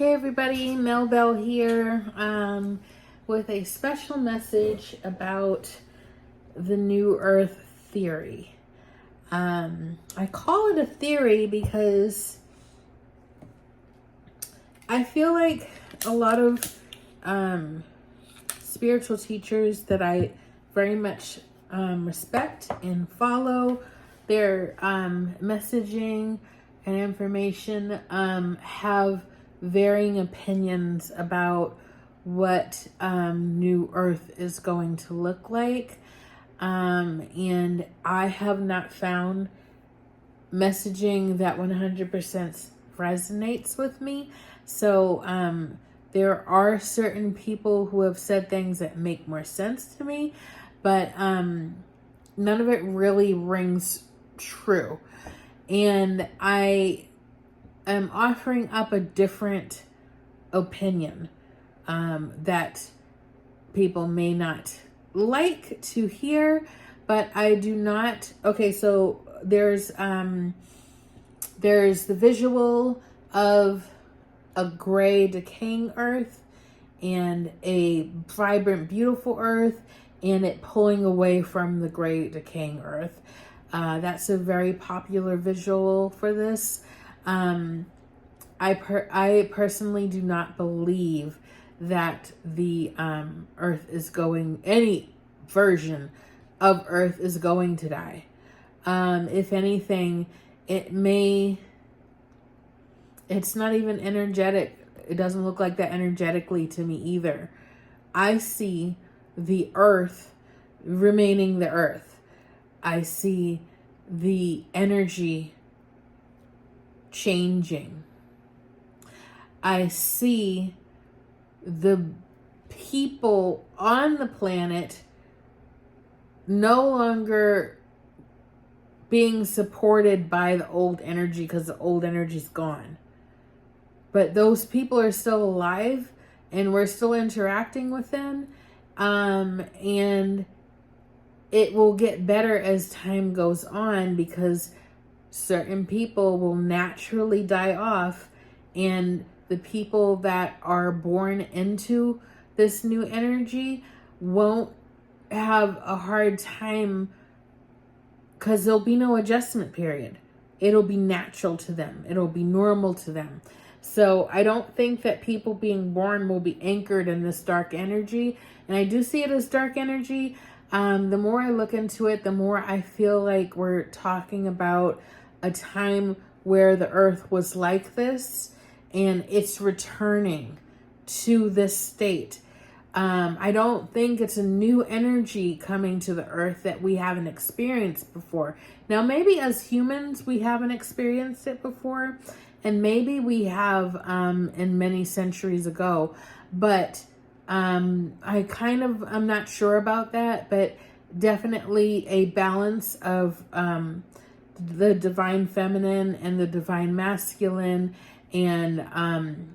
Hey everybody, Mel Bell here with a special message about the New Earth theory. I call it a theory because I feel like a lot of spiritual teachers that I very much respect and follow, their messaging and information have varying opinions about what New Earth is going to look like. And I have not found messaging that 100% resonates with me. So there are certain people who have said things that make more sense to me, but none of it really rings true. And I am offering up a different opinion that people may not like to hear, but I do not. Okay, so there's the visual of a gray decaying earth and a vibrant beautiful earth, and it pulling away from the gray decaying earth. That's a very popular visual for this. I personally do not believe that the earth is going, any version of earth is going to die. If anything, it's not even energetic. It doesn't look like that energetically to me either. I see the earth remaining the earth. I see the energy changing. I see the people on the planet no longer being supported by the old energy because the old energy's gone. But those people are still alive and we're still interacting with them. And it will get better as time goes on because certain people will naturally die off, and the people that are born into this new energy won't have a hard time because there'll be no adjustment period. It'll be natural to them. It'll be normal to them. So I don't think that people being born will be anchored in this dark energy. And I do see it as dark energy. The more I look into it, the more I feel like we're talking about a time where the earth was like this and it's returning to this state. I don't think it's a new energy coming to the earth that we haven't experienced before. Now, maybe as humans, we haven't experienced it before, and maybe we have in many centuries ago, but I'm not sure about that, but definitely a balance of the divine feminine and the divine masculine and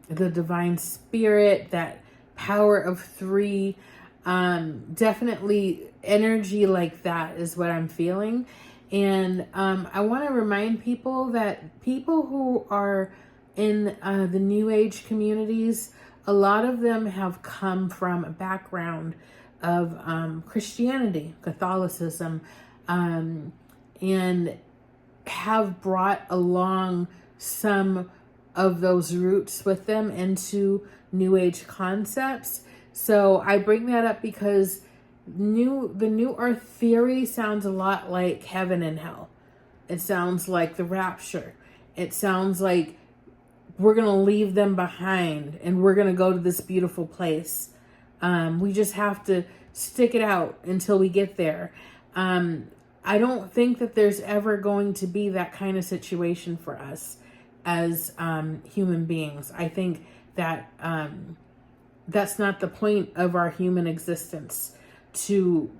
the divine spirit, that power of three, definitely energy like that is what I'm feeling. And I want to remind people that people who are in the New Age communities, a lot of them have come from a background of Christianity, Catholicism, and have brought along some of those roots with them into New Age concepts. So I bring that up because the New Earth theory sounds a lot like heaven and hell. It sounds like the rapture. It sounds like we're going to leave them behind and we're going to go to this beautiful place. We just have to stick it out until we get there. I don't think that there's ever going to be that kind of situation for us as human beings. I think that that's not the point of our human existence, to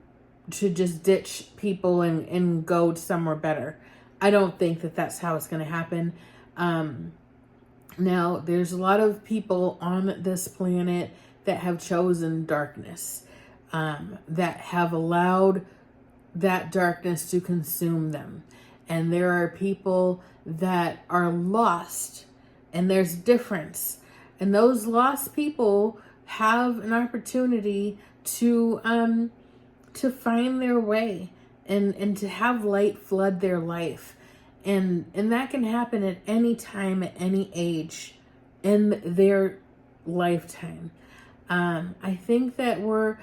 just ditch people and go somewhere better. I don't think that that's how it's going to happen. Now, there's a lot of people on this planet that have chosen darkness, that have allowed that darkness to consume them. And there are people that are lost, and there's difference. And those lost people have an opportunity to find their way and to have light flood their life. And that can happen at any time, at any age in their lifetime. I think that we're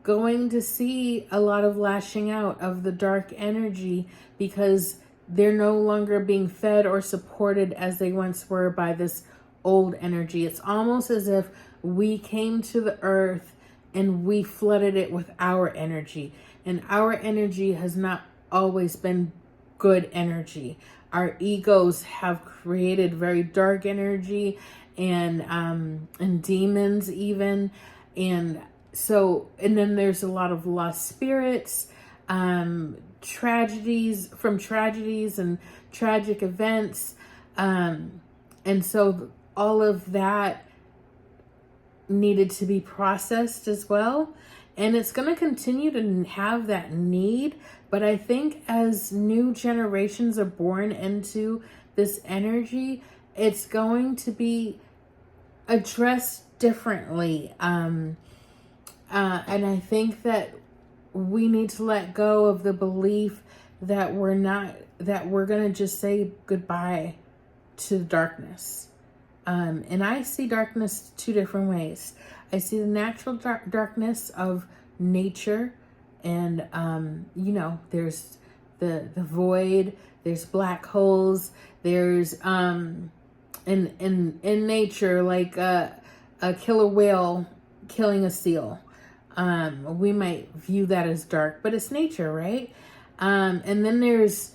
going to see a lot of lashing out of the dark energy because they're no longer being fed or supported as they once were by this old energy. It's almost as if we came to the earth and we flooded it with our energy. And our energy has not always been good energy. Our egos have created very dark energy and demons even. And then there's a lot of lost spirits, tragedies and tragic events. And so all of that needed to be processed as well. And it's going to continue to have that need. But I think as new generations are born into this energy, it's going to be addressed differently. And I think that we need to let go of the belief that we're going to just say goodbye to darkness. And I see darkness two different ways. I see the natural darkness of nature, and there's the void, there's black holes, there's in nature, like a killer whale killing a seal. We might view that as dark, but it's nature, right? And then there's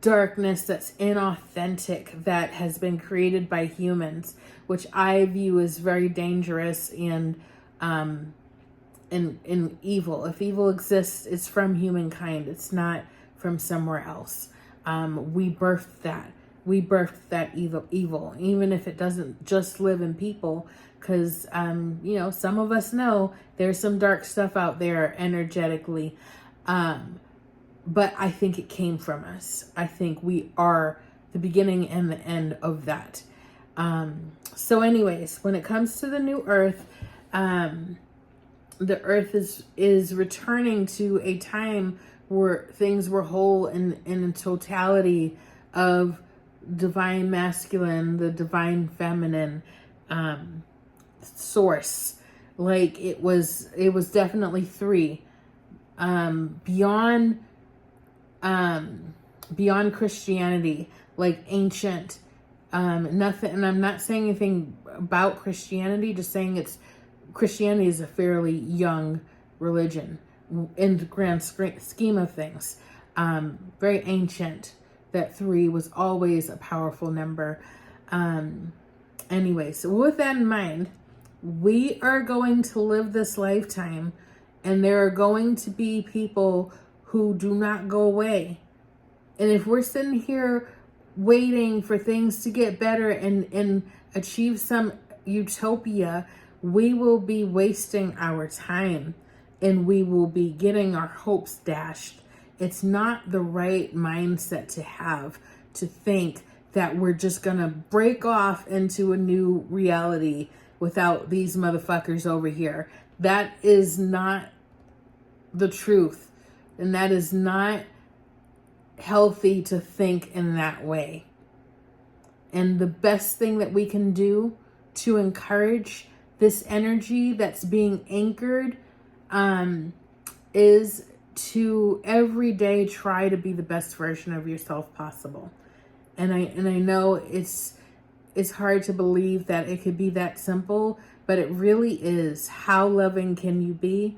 darkness that's inauthentic, that has been created by humans, which I view as very dangerous and evil. If evil exists, it's from humankind. It's not from somewhere else. We birthed that. We birthed that evil, even if it doesn't just live in people, because some of us know there's some dark stuff out there energetically. But I think it came from us. I think we are the beginning and the end of that. So anyways, when it comes to the new earth, the earth is returning to a time where things were whole in totality of divine masculine, the divine feminine source. Like it was definitely three. Beyond Christianity, like ancient, nothing. And I'm not saying anything about Christianity, just saying Christianity is a fairly young religion in the grand scheme of things. Very ancient. That three was always a powerful number. Anyway, so with that in mind, we are going to live this lifetime, and there are going to be people who do not go away. And if we're sitting here waiting for things to get better and achieve some utopia, we will be wasting our time, and we will be getting our hopes dashed. It's not the right mindset to have, to think that we're just gonna break off into a new reality without these motherfuckers over here. That is not the truth. And that is not healthy to think in that way. And the best thing that we can do to encourage this energy that's being anchored is to every day try to be the best version of yourself possible. And I know it's hard to believe that it could be that simple, but it really is. How loving can you be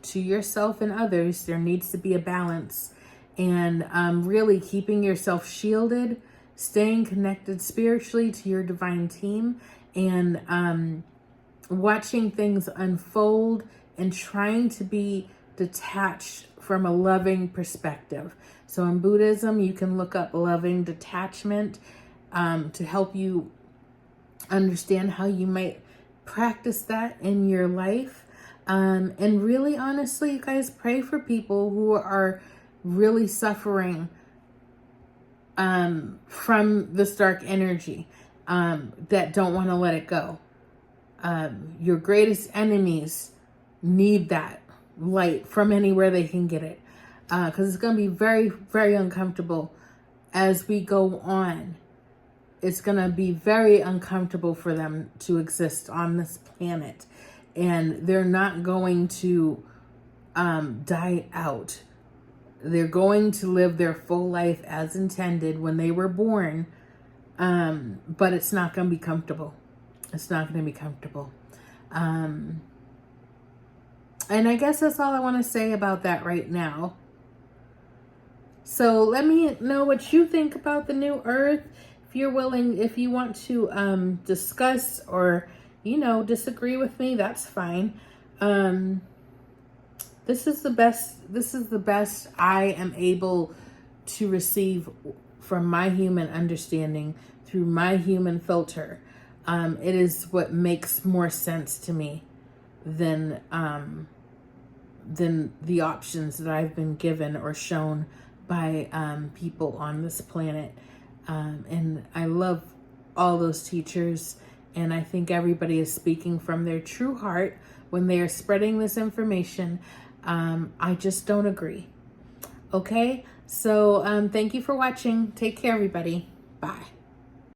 to yourself and others? There needs to be a balance, and really keeping yourself shielded, staying connected spiritually to your divine team, and watching things unfold and trying to be detached from a loving perspective. So in Buddhism, you can look up loving detachment to help you understand how you might practice that in your life. And really, honestly, you guys, pray for people who are really suffering from this dark energy. that don't want to let it go. Your greatest enemies need that light from anywhere they can get it. Because it's going to be very, very uncomfortable as we go on. It's going to be very uncomfortable for them to exist on this planet. And they're not going to die out. They're going to live their full life as intended when they were born. But it's not going to be comfortable. It's not going to be comfortable. And I guess that's all I want to say about that right now. So let me know what you think about the new earth. If you're willing, if you want to discuss or, disagree with me, that's fine. This is the best I am able to receive from my human understanding through my human filter. It is what makes more sense to me than the options that I've been given or shown by people on this planet. And I love all those teachers, and I think everybody is speaking from their true heart when they are spreading this information. I just don't agree. Okay? So thank you for watching. Take care, everybody. Bye.